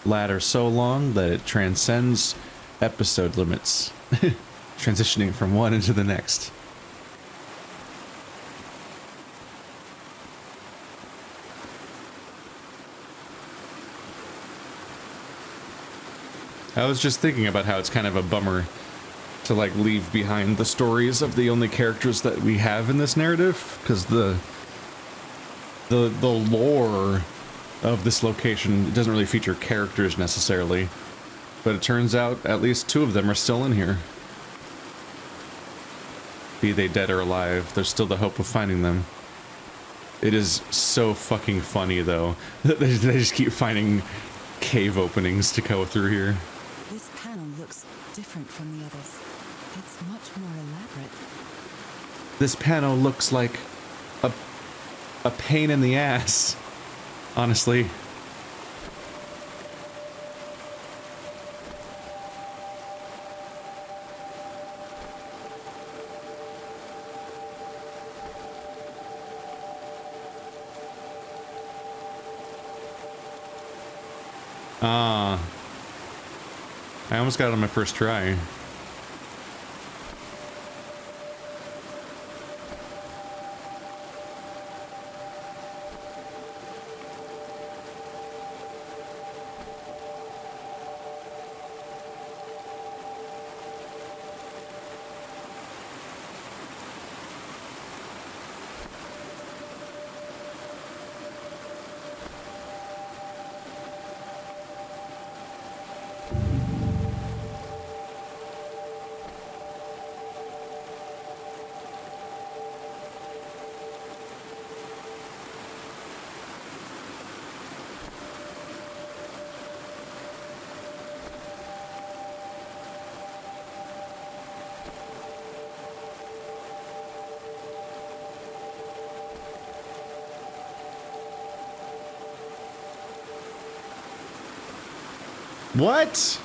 ladder so long that it transcends episode limits, transitioning from one into the next. I was just thinking about how it's kind of a bummer to like leave behind the stories of the only characters that we have in this narrative, because the lore of this location doesn't really feature characters necessarily, but it turns out at least 2 of them are still in here. Be they dead or alive, there's still the hope of finding them. It is so fucking funny though that they just keep finding cave openings to go through here. This panel looks different from the others. It's much more elaborate. This panel looks like a pain in the ass, honestly. I almost got it on my first try. What?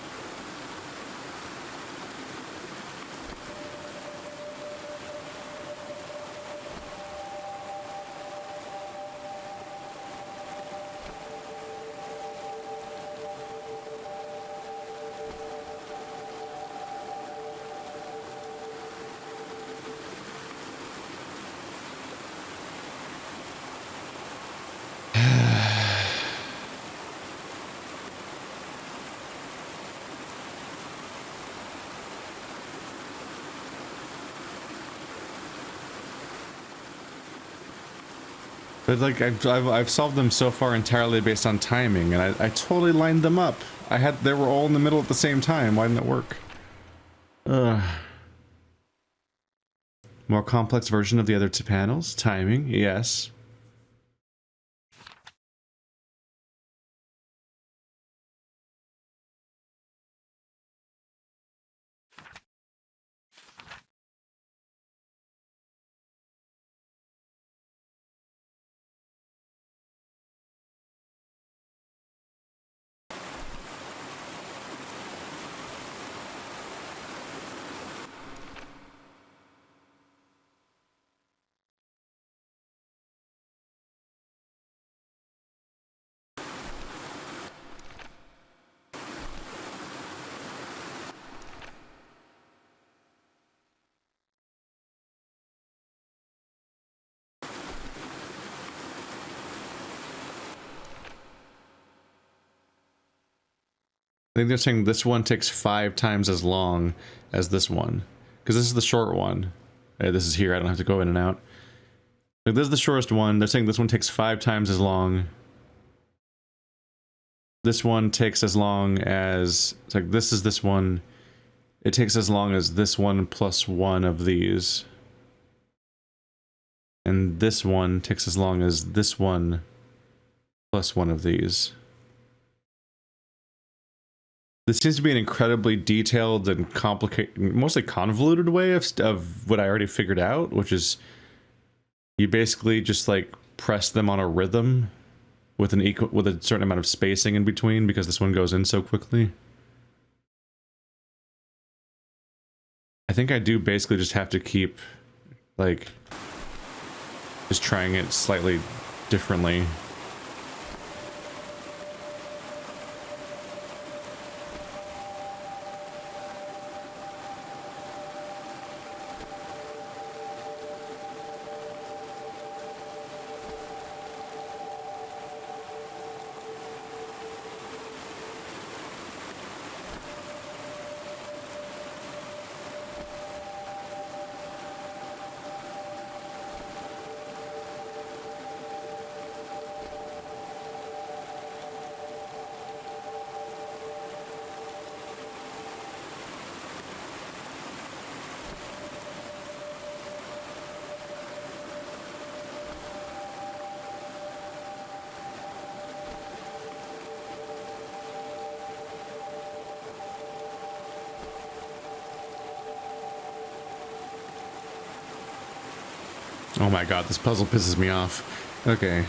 But like I've solved them so far entirely based on timing, and I totally lined them up. They were all in the middle at the same time. Why didn't it work? More complex version of the other 2 panels. Timing, yes. I think they're saying this one takes 5 times as long as this one, because this is the short one. This is here. I don't have to go in and out. Like, this is the shortest one. They're saying this one takes 5 times as long. This one takes as long as... It's like, this is this one. It takes as long as this one plus 1 of these. And this one takes as long as this one plus 1 of these. This seems to be an incredibly detailed and complicated, mostly convoluted way of what I already figured out, which is you basically just like press them on a rhythm with a certain amount of spacing in between, because this one goes in so quickly. I think I do basically just have to keep like just trying it slightly differently. Oh my god, this puzzle pisses me off. Okay.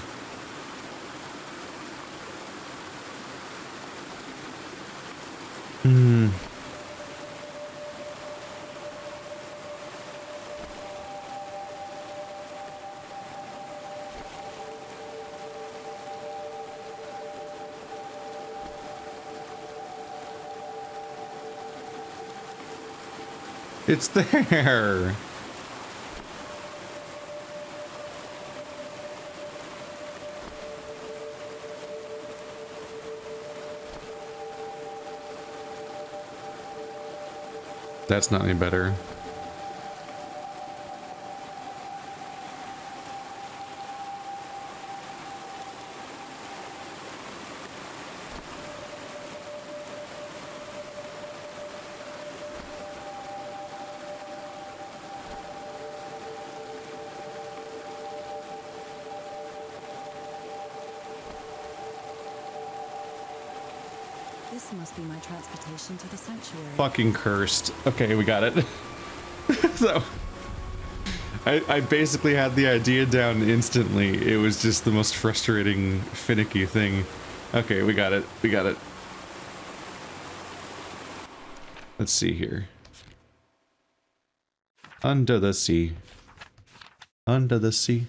It's there. That's not any better. This must be my transportation to the sanctuary. Fucking cursed. Okay, we got it. So, I basically had the idea down instantly. It was just the most frustrating, finicky thing. Okay, we got it. We got it. Let's see here. Under the sea. Under the sea.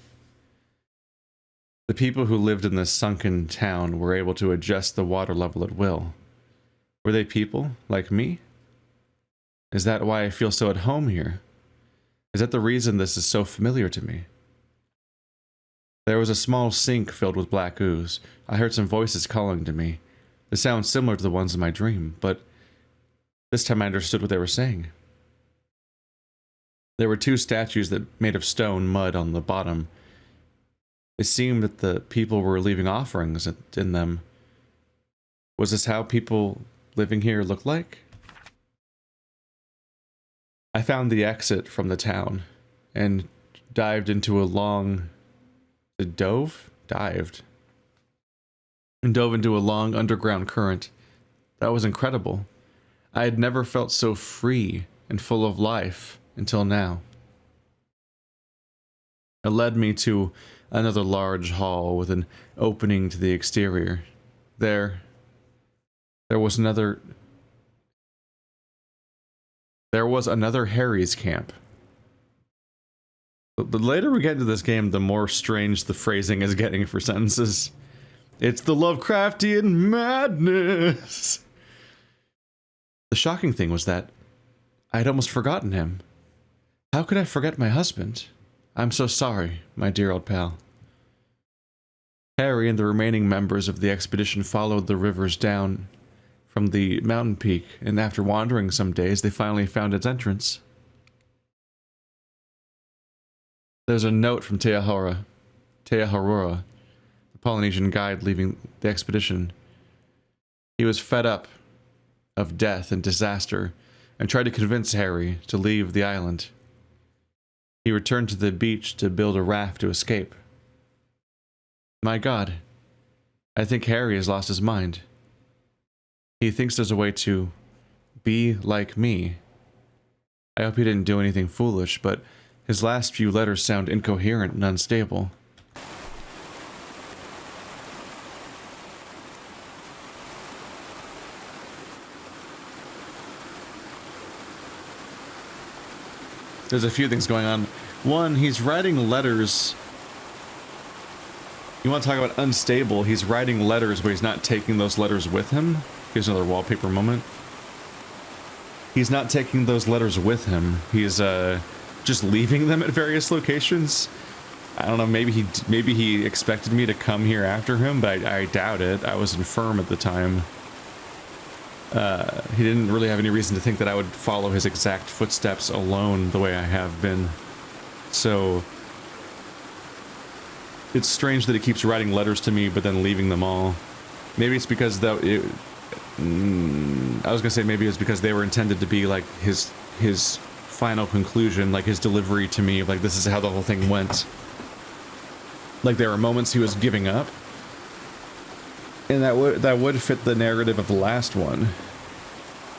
The people who lived in this sunken town were able to adjust the water level at will. Were they people like me? Is that why I feel so at home here? Is that the reason this is so familiar to me? There was a small sink filled with black ooze. I heard some voices calling to me. They sound similar to the ones in my dream, but this time I understood what they were saying. There were two statues that made of stone mud on the bottom. It seemed that the people were leaving offerings in them. Was this how people living here look like? I found the exit from the town and dived into a long... Dived into a long underground current. That was incredible. I had never felt so free and full of life until now. It led me to another large hall with an opening to the exterior. There was another Harry's camp. The later we get into this game, the more strange the phrasing is getting for sentences. It's the Lovecraftian madness. The shocking thing was that I had almost forgotten him. How could I forget my husband? I'm so sorry, my dear old pal. Harry and the remaining members of the expedition followed the rivers down from the mountain peak, and after wandering some days, they finally found its entrance. There's a note from Teahora, the Polynesian guide leaving the expedition. He was fed up of death and disaster, and tried to convince Harry to leave the island. He returned to the beach to build a raft to escape. My God, I think Harry has lost his mind. He thinks there's a way to be like me. I hope he didn't do anything foolish, but his last few letters sound incoherent and unstable. There's a few things going on. One, he's writing letters. You want to talk about unstable? He's writing letters, but he's not taking those letters with him. Here's another wallpaper moment. He's not taking those letters with him. He's just leaving them at various locations. I don't know. Maybe he expected me to come here after him, but I doubt it. I was infirm at the time. He didn't really have any reason to think that I would follow his exact footsteps alone the way I have been. So it's strange that he keeps writing letters to me, but then leaving them all. Maybe it's because I was gonna say maybe it's because they were intended to be like his final conclusion, like his delivery to me, like this is how the whole thing went. Like there were moments he was giving up, and that would fit the narrative of the last one.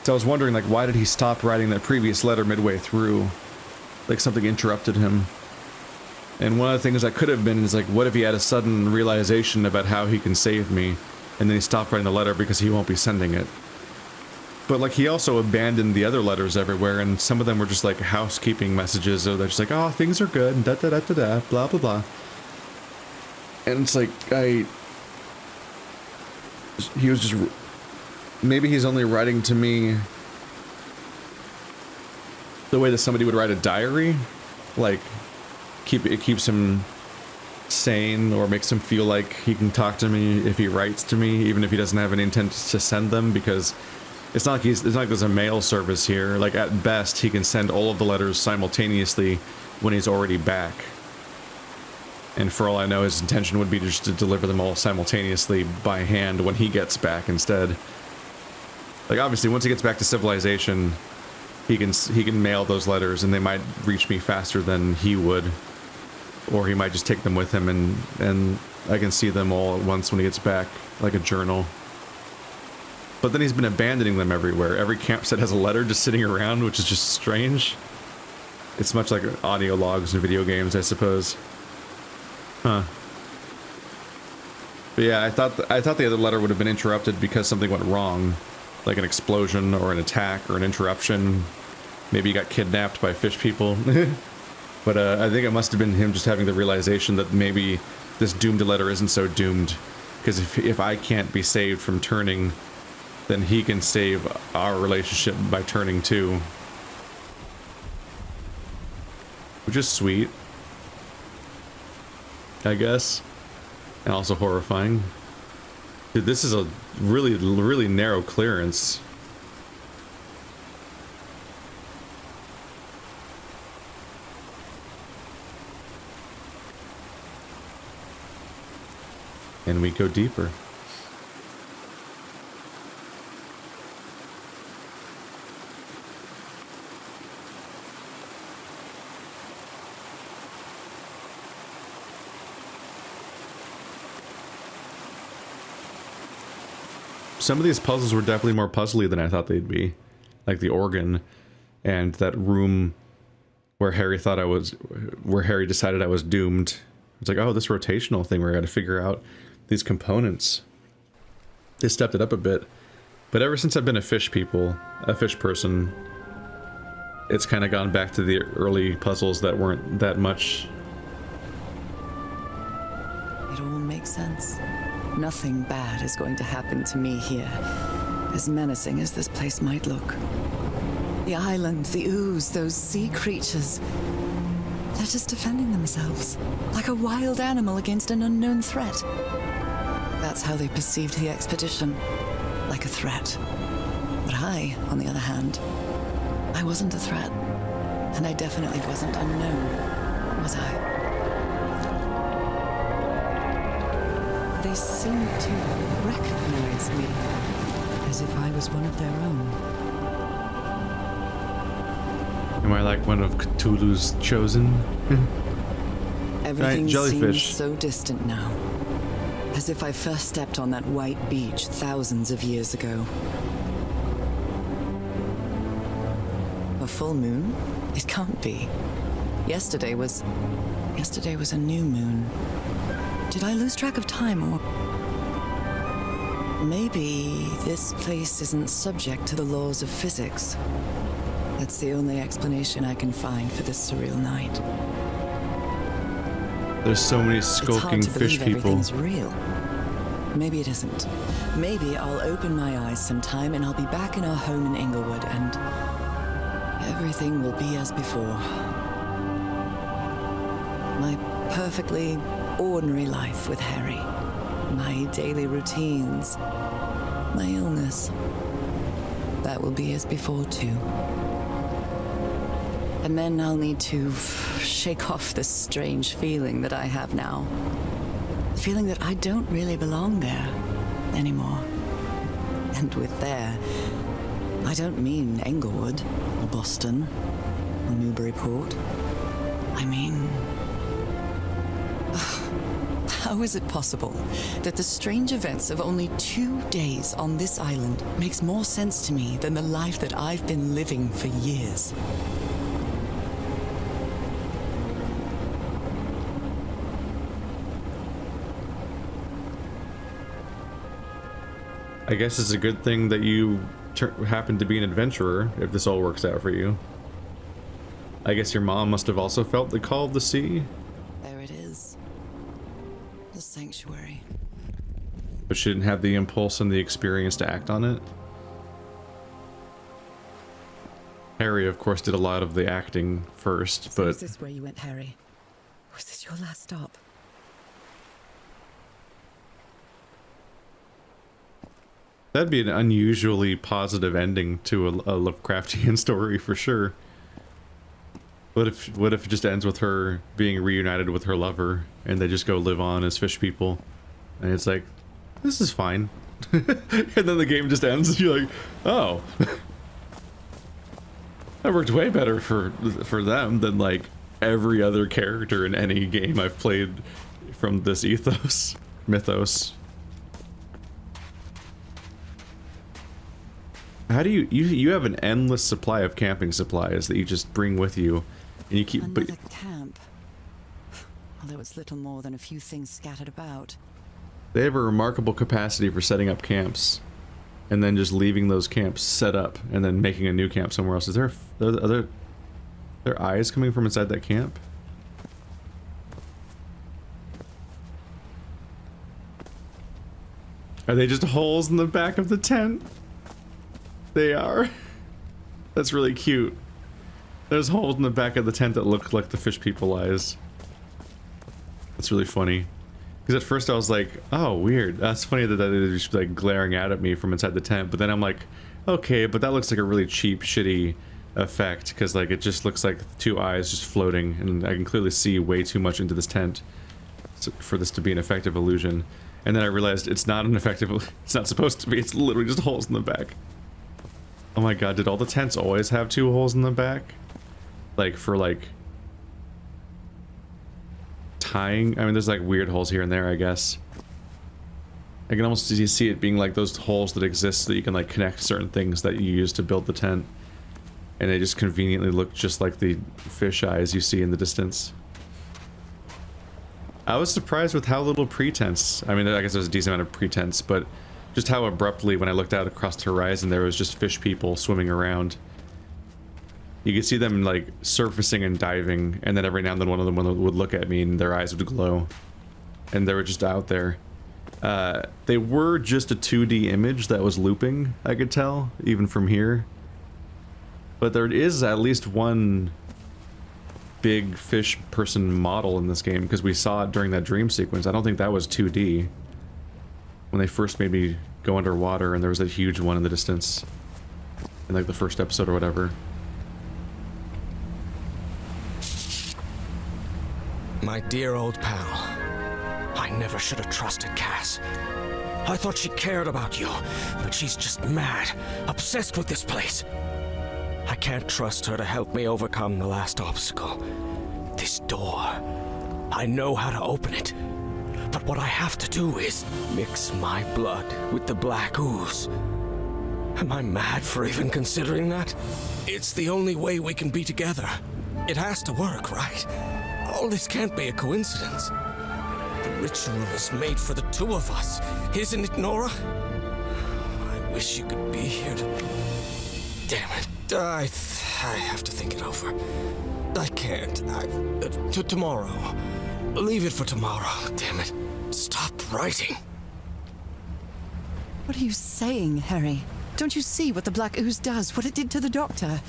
So I was wondering, like, why did he stop writing that previous letter midway through? Like something interrupted him. And one of the things that could have been is like, what if he had a sudden realization about how he can save me, and then he stopped writing the letter because he won't be sending it. But like, he also abandoned the other letters everywhere, and some of them were just like housekeeping messages, or they're just like, oh, things are good, and da da da da da, blah blah blah. And it's like, he was just, maybe he's only writing to me the way that somebody would write a diary, like, it keeps him sane, or makes him feel like he can talk to me if he writes to me, even if he doesn't have any intent to send them, because it's not like there's a mail service here. Like, at best, he can send all of the letters simultaneously when he's already back. And for all I know, his intention would be just to deliver them all simultaneously by hand when he gets back instead. Like, obviously, once he gets back to civilization, he can mail those letters, and they might reach me faster than he would. Or he might just take them with him, and I can see them all at once when he gets back, like a journal. But then he's been abandoning them everywhere. Every campsite has a letter just sitting around, which is just strange. It's much like audio logs in video games, I suppose. Huh. But yeah, I thought the other letter would have been interrupted because something went wrong. Like an explosion, or an attack, or an interruption. Maybe he got kidnapped by fish people. But I think it must have been him just having the realization that maybe this doomed letter isn't so doomed. Because if I can't be saved from turning, then he can save our relationship by turning too. Which is sweet, I guess. And also horrifying. Dude, this is a really, really narrow clearance. And we go deeper. Some of these puzzles were definitely more puzzly than I thought they'd be. Like the organ and that room where Harry decided I was doomed. It's like, oh, this rotational thing where I got to figure out these components. They stepped it up a bit. But ever since I've been a fish person, it's kind of gone back to the early puzzles that weren't that much. It all makes sense. Nothing bad is going to happen to me here, as menacing as this place might look. The island, the ooze, those sea creatures. They're just defending themselves, like a wild animal against an unknown threat. That's how they perceived the expedition, like a threat. But I, on the other hand, I wasn't a threat. And I definitely wasn't unknown, was I? They seemed to recognize me, as if I was one of their own. Am I like one of Cthulhu's chosen? Everything jellyfish. seems so distant now, as if I first stepped on that white beach thousands of years ago. A full moon? It can't be. Yesterday was a new moon. Did I lose track of time, or maybe this place isn't subject to the laws of physics? That's the only explanation I can find for this surreal night. There's so many skulking fish people. Everything's real. Maybe it isn't. Maybe I'll open my eyes sometime and I'll be back in our home in Inglewood and everything will be as before. My perfectly ordinary life with Harry. My daily routines. My illness. That will be as before too. And then I'll need to shake off this strange feeling that I have now. The feeling that I don't really belong there anymore. And with there, I don't mean Englewood, or Boston, or Newburyport. I mean... How is it possible that the strange events of only 2 days on this island makes more sense to me than the life that I've been living for years? I guess it's a good thing that you happen to be an adventurer, if this all works out for you. I guess your mom must have also felt the call of the sea. There it is. The sanctuary. But she didn't have the impulse and the experience to act on it. Harry, of course, did a lot of the acting first, So but... is this where you went, Harry? Was this your last stop? That'd be an unusually positive ending to a Lovecraftian story for sure. What if it just ends with her being reunited with her lover and they just go live on as fish people? And it's like, this is fine. And then the game just ends and you're like, oh. That worked way better for them than like every other character in any game I've played from this mythos. How do you have an endless supply of camping supplies that you just bring with you, and you keep... Another camp. Although it's little more than a few things scattered about. They have a remarkable capacity for setting up camps, and then just leaving those camps set up, and then making a new camp somewhere else. Is there are there eyes coming from inside that camp? Are they just holes in the back of the tent? They are. That's really cute. There's holes in the back of the tent that look like the fish people eyes. That's really funny. Because at first I was like, oh, weird. That's funny that they're just like glaring out at me from inside the tent. But then I'm like, okay, but that looks like a really cheap, shitty effect. Because like it just looks like two eyes just floating. And I can clearly see way too much into this tent for this to be an effective illusion. And then I realized it's not an effective, it's not supposed to be. It's literally just holes in the back. Oh my god, did all the tents always have two holes in the back? Like, for like... tying? I mean, there's like weird holes here and there, I guess. I can almost see it being like those holes that exist so that you can like connect certain things that you use to build the tent. And they just conveniently look just like the fish eyes you see in the distance. I was surprised with how little pretense. I mean, I guess there's a decent amount of pretense, but... just how abruptly, when I looked out across the horizon, there was just fish people swimming around. You could see them, like, surfacing and diving, and then every now and then one of them would look at me and their eyes would glow. And they were just out there. They were just a 2D image that was looping, I could tell, even from here. But there is at least one big fish person model in this game, because we saw it during that dream sequence. I don't think that was 2D. When they first made me go underwater and there was a huge one in the distance in like the first episode or whatever. My dear old pal, I never should have trusted Cass. I thought she cared about you, but she's just mad, obsessed with this place. I can't trust her to help me overcome the last obstacle. This door. I know how to open it. But what I have to do is mix my blood with the black ooze. Am I mad for even considering that? It's the only way we can be together. It has to work, right? All this can't be a coincidence. The ritual is made for the two of us, isn't it, Norah? I wish you could be here to... Damn it. I have to think it over. I can't. Tomorrow. Leave it for tomorrow, damn it. Stop writing. What are you saying, Harry? Don't you see what the black ooze does, what it did to the doctor?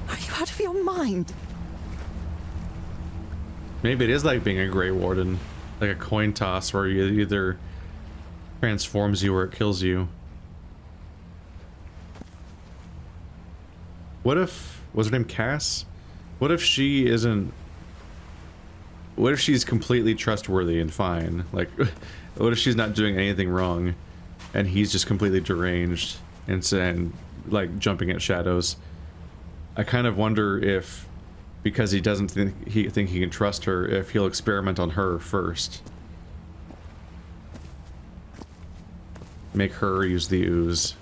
Are you out of your mind? Maybe it is like being a Grey Warden. Like a coin toss where it either transforms you or it kills you. What if... was her name Cass? What if she isn't... what if she's completely trustworthy and fine? Like, what if she's not doing anything wrong, and he's just completely deranged and like jumping at shadows? I kind of wonder if, because he doesn't think he can trust her, if he'll experiment on her first, make her use the ooze.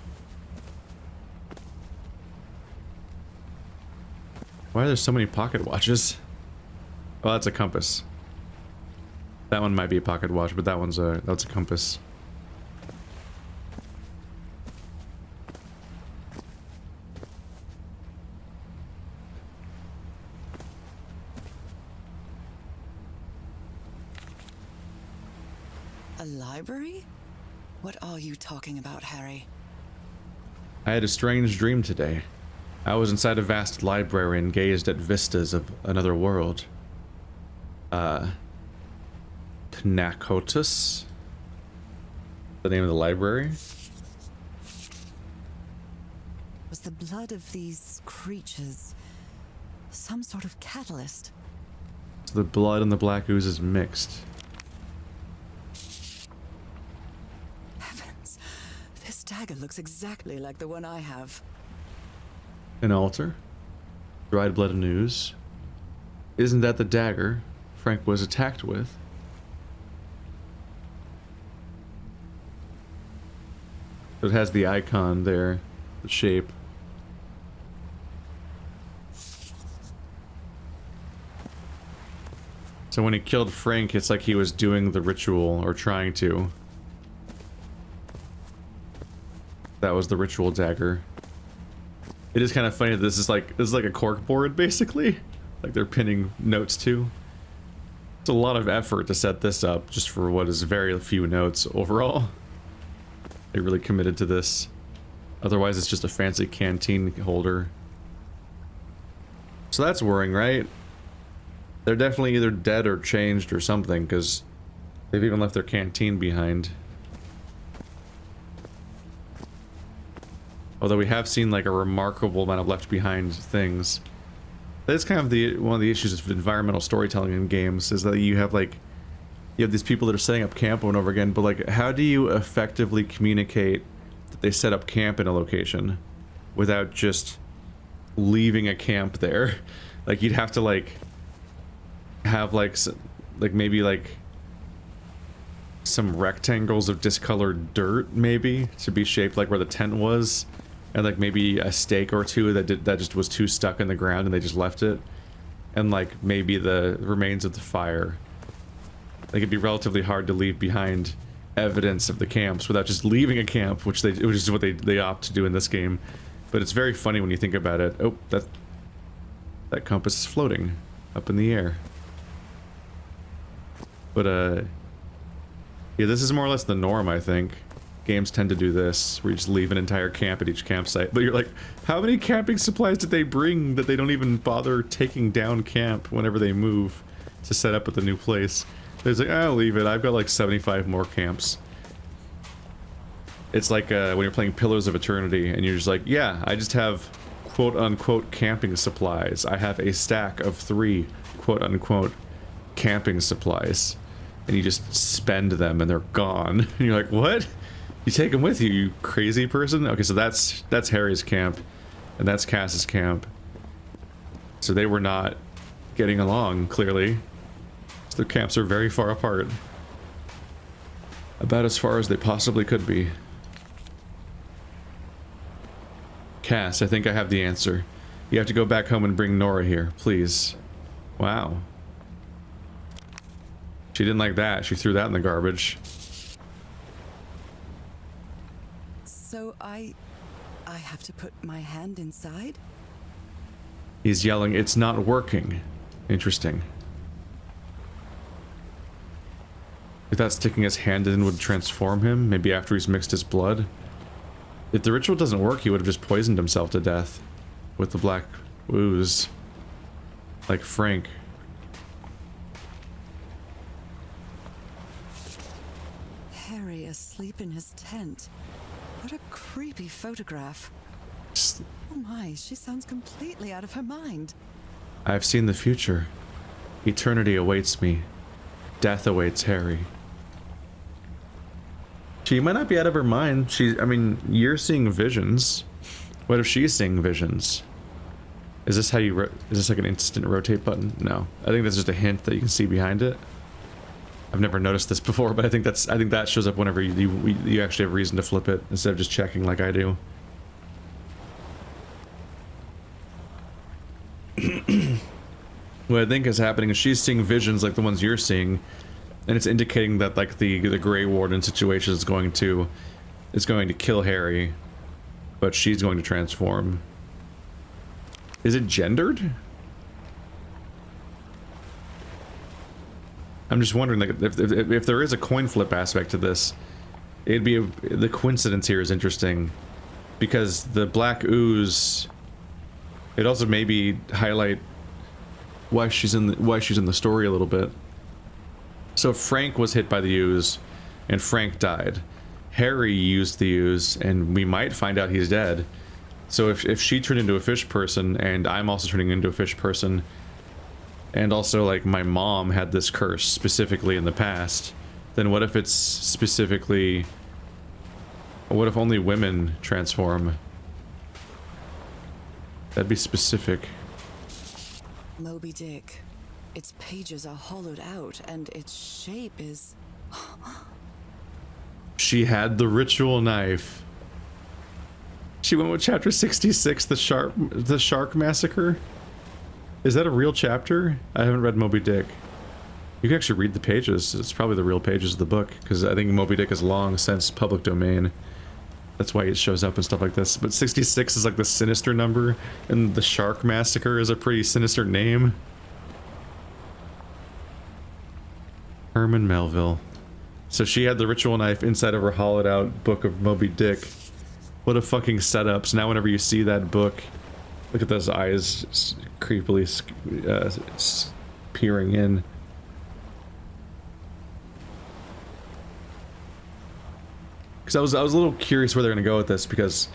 Why are there so many pocket watches? Oh, that's a compass. That one might be a pocket watch, but that's a compass. A library? What are you talking about, Harry? I had a strange dream today. I was inside a vast library and gazed at vistas of another world. Knakotus? The name of the library? Was the blood of these creatures some sort of catalyst? So the blood and the black ooze is mixed. Heavens, this dagger looks exactly like the one I have. An altar? Dried blood and ooze? Isn't that the dagger Frank was attacked with? It has the icon there, the shape. So when he killed Frank, it's like he was doing the ritual, or trying to. That was the ritual dagger. It is kind of funny that this is like a cork board, basically. Like they're pinning notes to. It's a lot of effort to set this up, just for what is very few notes overall. They really committed to this. Otherwise, it's just a fancy canteen holder. So that's worrying, right? They're definitely either dead or changed or something, because they've even left their canteen behind. Although we have seen like a remarkable amount of left behind things. That's kind of one of the issues with environmental storytelling in games, is that you have these people that are setting up camp over and over again, but like, how do you effectively communicate that they set up camp in a location without just leaving a camp there? Like, you'd have to like have maybe some rectangles of discolored dirt, maybe, to be shaped like where the tent was, and like maybe a stake or two that just was too stuck in the ground and they just left it, and like maybe the remains of the fire. Like, it'd be relatively hard to leave behind evidence of the camps without just leaving a camp, which is what they opt to do in this game. But it's very funny when you think about it. Oh, that compass is floating up in the air. But yeah, this is more or less the norm, I think. Games tend to do this, where you just leave an entire camp at each campsite. But you're like, how many camping supplies did they bring that they don't even bother taking down camp whenever they move to set up at the new place? There's like, I'll leave it. I've got like 75 more camps. It's like when you're playing Pillars of Eternity and you're just like, yeah, I just have quote-unquote camping supplies. I have a stack of 3 quote-unquote camping supplies. And you just spend them and they're gone. And you're like, what? You take them with you, you crazy person? Okay, so that's Harry's camp. And that's Cass's camp. So they were not getting along, clearly. So their camps are very far apart. About as far as they possibly could be. Cass, I think I have the answer. You have to go back home and bring Norah here, please. Wow. She didn't like that. She threw that in the garbage. So I have to put my hand inside? He's yelling, it's not working. Interesting. If that sticking his hand in would transform him, maybe after he's mixed his blood. If the ritual doesn't work, he would have just poisoned himself to death with the black ooze. Like Frank. Harry asleep in his tent. What a creepy photograph. Oh my, she sounds completely out of her mind. I've seen the future. Eternity awaits me. Death awaits Harry. She might not be out of her mind. I mean, you're seeing visions. What if she's seeing visions? Is this how you, is this like an instant rotate button? No. I think that's just a hint that you can see behind it. I've never noticed this before, but I think that shows up whenever you actually have reason to flip it instead of just checking like I do. What I think is happening is she's seeing visions like the ones you're seeing, and it's indicating that like the Grey Warden situation is going to kill Harry, but she's going to transform. Is it gendered? I'm just wondering, like, if there is a coin flip aspect to this, it'd be the coincidence here is interesting, because the black ooze, it also maybe highlight why she's in the story a little bit. So Frank was hit by the ooze, and Frank died. Harry used the ooze, and we might find out he's dead. So if she turned into a fish person, and I'm also turning into a fish person, and also, like, my mom had this curse specifically in the past, then what if it's specifically... What if only women transform? That'd be specific. Moby Dick. Its pages are hollowed out, and its shape is... She had the ritual knife. She went with chapter 66, the shark massacre. Is that a real chapter? I haven't read Moby Dick. You can actually read the pages. It's probably the real pages of the book, because I think Moby Dick is long since public domain. That's why it shows up and stuff like this. But 66 is like the sinister number, and the shark massacre is a pretty sinister name. Herman Melville. So she had the ritual knife inside of her hollowed out book of Moby Dick. What a fucking setup. So now whenever you see that book, look at those eyes creepily peering in. Because I was a little curious where they're going to go with this, because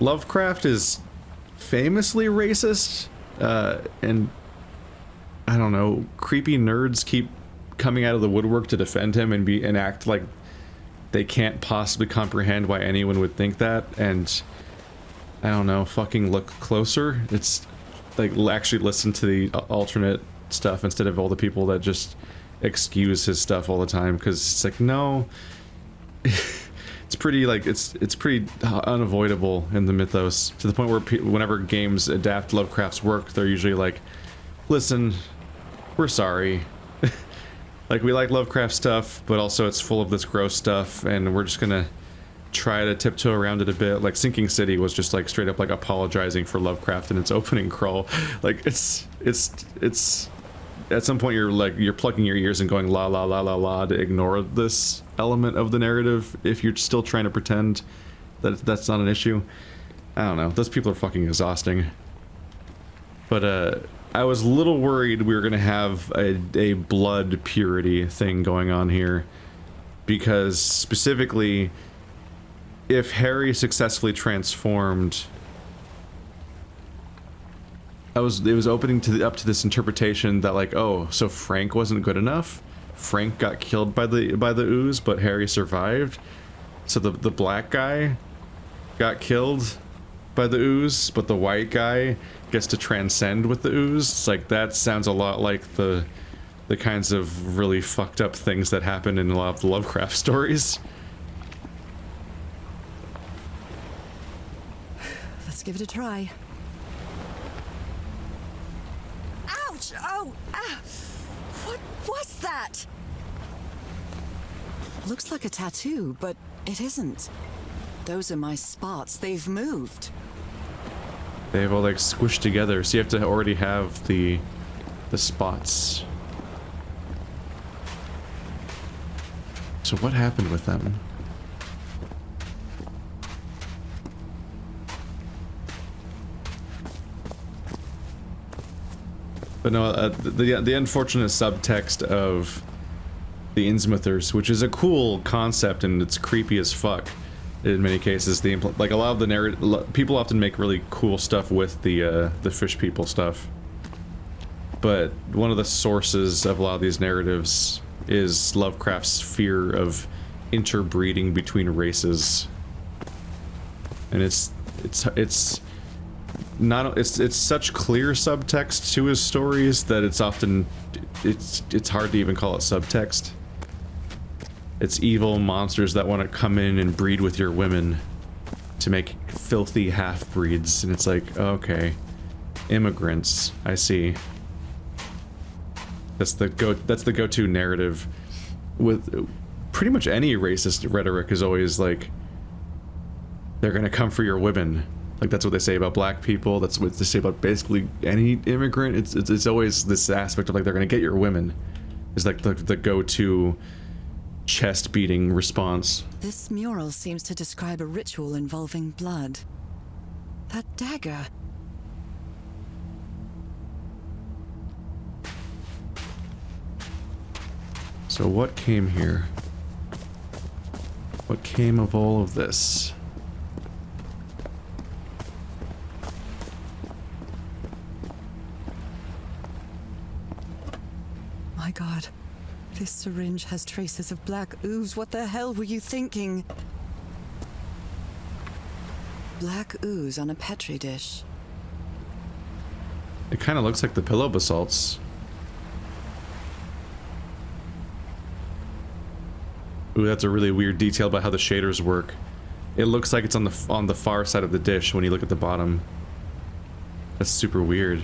Lovecraft is famously racist, and I don't know, creepy nerds keep coming out of the woodwork to defend him and act like they can't possibly comprehend why anyone would think that, and I don't know, fucking look closer. It's like, actually listen to the alternate stuff instead of all the people that just excuse his stuff all the time, because it's like, no. It's pretty, like, it's pretty unavoidable in the mythos, to the point where whenever games adapt Lovecraft's work, they're usually like, listen, we're sorry. Like, we like Lovecraft stuff, but also it's full of this gross stuff, and we're just gonna try to tiptoe around it a bit. Like, Sinking City was just, like, straight up, like, apologizing for Lovecraft in its opening crawl. Like, it's at some point you're plugging your ears and going la la la la la to ignore this element of the narrative if you're still trying to pretend that that's not an issue. I don't know, those people are fucking exhausting. But I was a little worried we were gonna have a blood purity thing going on here, because specifically if Harry successfully transformed, it was opening up to this interpretation that, like, oh, so Frank wasn't good enough. Frank got killed by the ooze, but Harry survived. So the black guy got killed by the ooze, but the white guy gets to transcend with the ooze. It's like, that sounds a lot like the kinds of really fucked up things that happen in a lot of the Lovecraft stories. Let's give it a try. Ouch! Oh! Ah! What was that? Looks like a tattoo, but it isn't. Those are my spots. They've moved. They've all, like, squished together, so you have to already have the spots. So what happened with them? But no, the unfortunate subtext of the Innsmouthers, which is a cool concept and it's creepy as fuck in many cases. Like, a lot of the narrative, people often make really cool stuff with the fish people stuff. But one of the sources of a lot of these narratives is Lovecraft's fear of interbreeding between races, and it's such clear subtext to his stories that it's often it's hard to even call it subtext. It's evil monsters that want to come in and breed with your women to make filthy half-breeds, and it's like, okay, immigrants, I see. That's the go-to narrative with pretty much any racist rhetoric. Is always like, they're gonna come for your women. Like, that's what they say about black people. That's what they say about basically any immigrant. It's always this aspect of, like, they're gonna get your women. is like the go-to chest beating response. This mural seems to describe a ritual involving blood. That dagger. So what came here? What came of all of this? My God, this syringe has traces of black ooze. What the hell were you thinking? Black ooze on a petri dish. It kind of looks like the pillow basalts. Ooh, that's a really weird detail about how the shaders work. It looks like it's on the far side of the dish when you look at the bottom. That's super weird.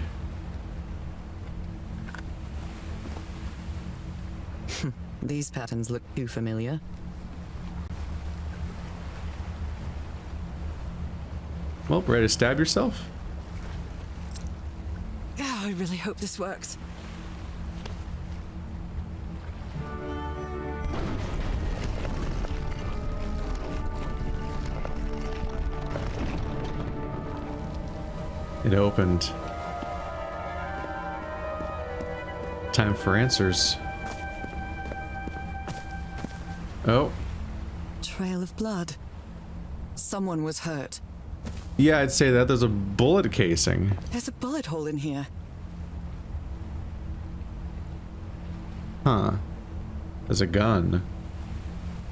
These patterns look too familiar. Well, ready to stab yourself? Oh, I really hope this works. It opened. Time for answers. Oh. Trail of blood. Someone was hurt. Yeah, I'd say that. There's a bullet casing. There's a bullet hole in here. Huh. There's a gun.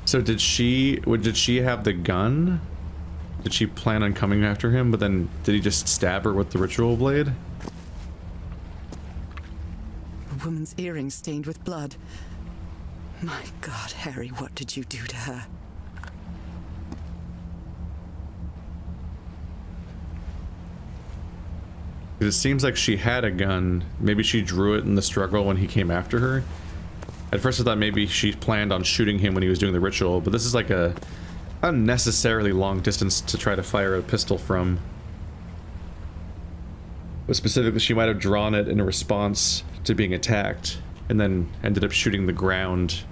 So did she have the gun? Did she plan on coming after him, but then did he just stab her with the ritual blade? A woman's earring stained with blood. My God, Harry, what did you do to her? It seems like she had a gun. Maybe she drew it in the struggle when he came after her. At first I thought maybe she planned on shooting him when he was doing the ritual, but this is like a unnecessarily long distance to try to fire a pistol from. But specifically, she might have drawn it in a response to being attacked, and then ended up shooting the ground.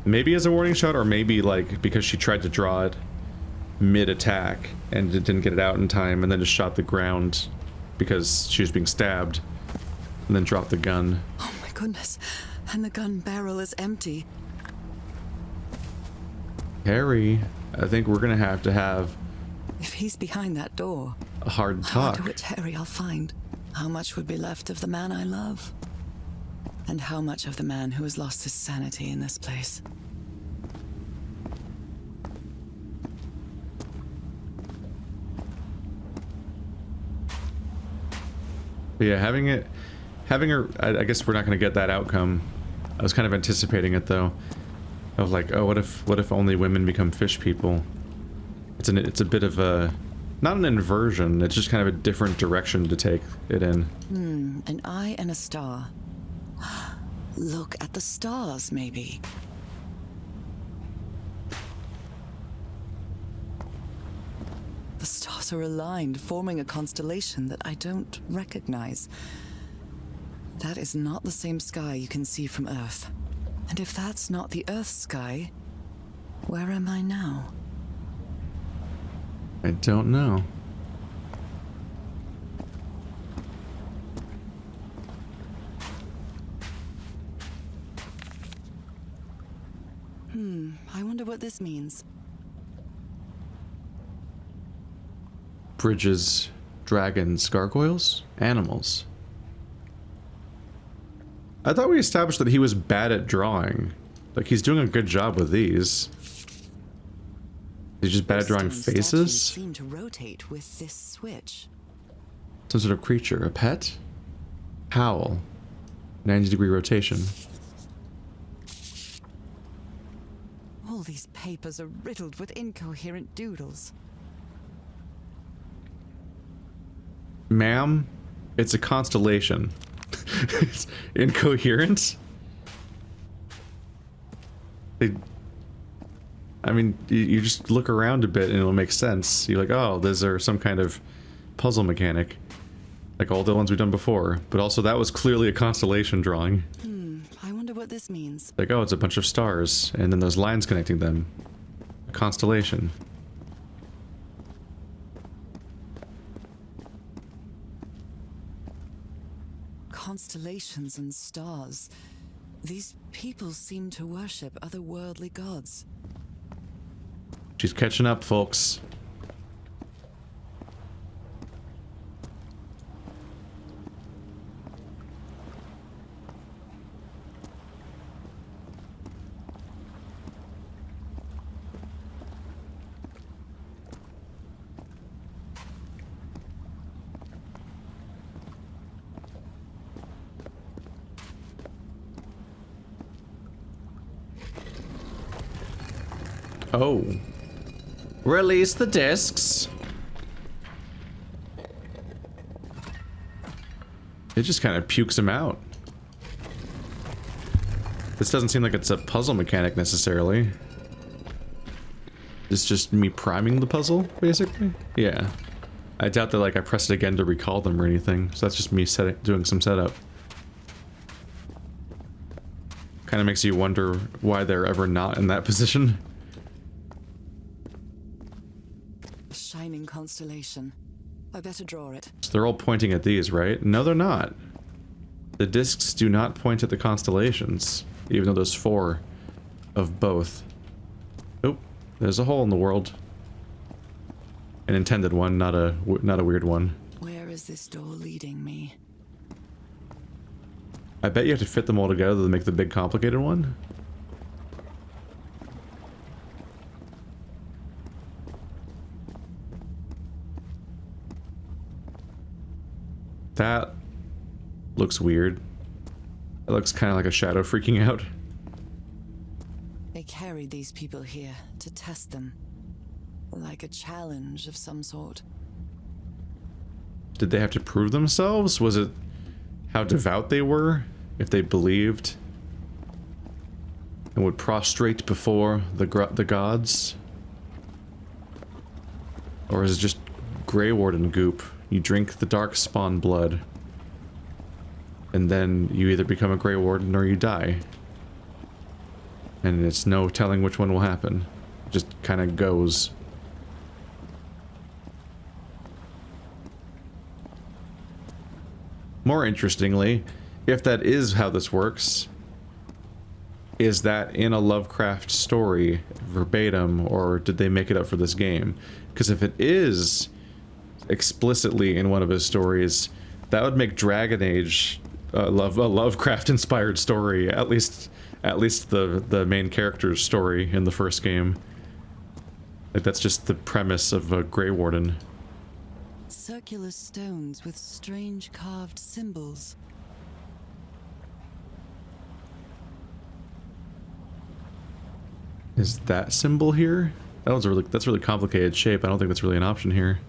Maybe as a warning shot, or maybe like because she tried to draw it mid-attack and didn't get it out in time, and then just shot the ground because she was being stabbed, and then dropped the gun. Oh my goodness, and the gun barrel is empty. Harry, I think we're gonna have to have If he's behind that door, a hard I talk. wonder which Harry I'll find. How much would be left of the man I love? And how much of the man who has lost his sanity in this place? But yeah, having her, I guess we're not gonna get that outcome. I was kind of anticipating it though. Of like, oh, what if only women become fish people? It's a bit of a, not an inversion, it's just kind of a different direction to take it in. An eye and a star. Look at the stars, maybe. The stars are aligned, forming a constellation that I don't recognize. That is not the same sky you can see from Earth. And if that's not the Earth's sky, where am I now? I don't know. I wonder what this means. Bridges, dragons, gargoyles, animals. I thought we established that he was bad at drawing. Like, he's doing a good job with these. He's just bad at drawing Stone faces? statues seem to rotate with this switch. Some sort of creature. A pet? Howl. 90-degree rotation. All these papers are riddled with incoherent doodles. Ma'am, it's a constellation. It's incoherent? I mean, you just look around a bit and it'll make sense. You're like, oh, those are some kind of puzzle mechanic. Like all the ones we've done before. But also that was clearly a constellation drawing. I wonder what what this means. Like, oh, it's a bunch of stars, and then those lines connecting them. A constellation. Constellations and stars. These people seem to worship otherworldly gods. She's catching up, folks. Oh. Release the discs. It just kind of pukes him out. This doesn't seem like it's a puzzle mechanic necessarily. It's just me priming the puzzle, basically? Yeah. I doubt that like I press it again to recall them or anything, so that's just me doing some setup. Kind of makes you wonder why they're ever not in that position. Shining constellation. I better draw it. So they're all pointing at these, right? No, they're not. The discs do not point at the constellations, even though there's 4 of both. Oh, there's a hole in the world. An intended one, not a weird one. Where is this door leading me? I bet you have to fit them all together to make the big complicated one. That looks weird. It looks kind of like a shadow freaking out. They carried these people here to test them. Like a challenge of some sort. Did they have to prove themselves? Was it how devout they were? If they believed and would prostrate before the gods? Or is it just Grey Warden goop? You drink the dark spawn blood, and then you either become a Grey Warden or you die. And it's no telling which one will happen. It just kind of goes. More interestingly, if that is how this works, is that in a Lovecraft story verbatim, or did they make it up for this game? Because if it is explicitly in one of his stories, that would make Dragon Age a Lovecraft-inspired story. At least the main character's story in the first game. Like that's just the premise of a Grey Warden. Circular stones with strange carved symbols. Is that symbol here? That's really complicated shape. I don't think that's really an option here.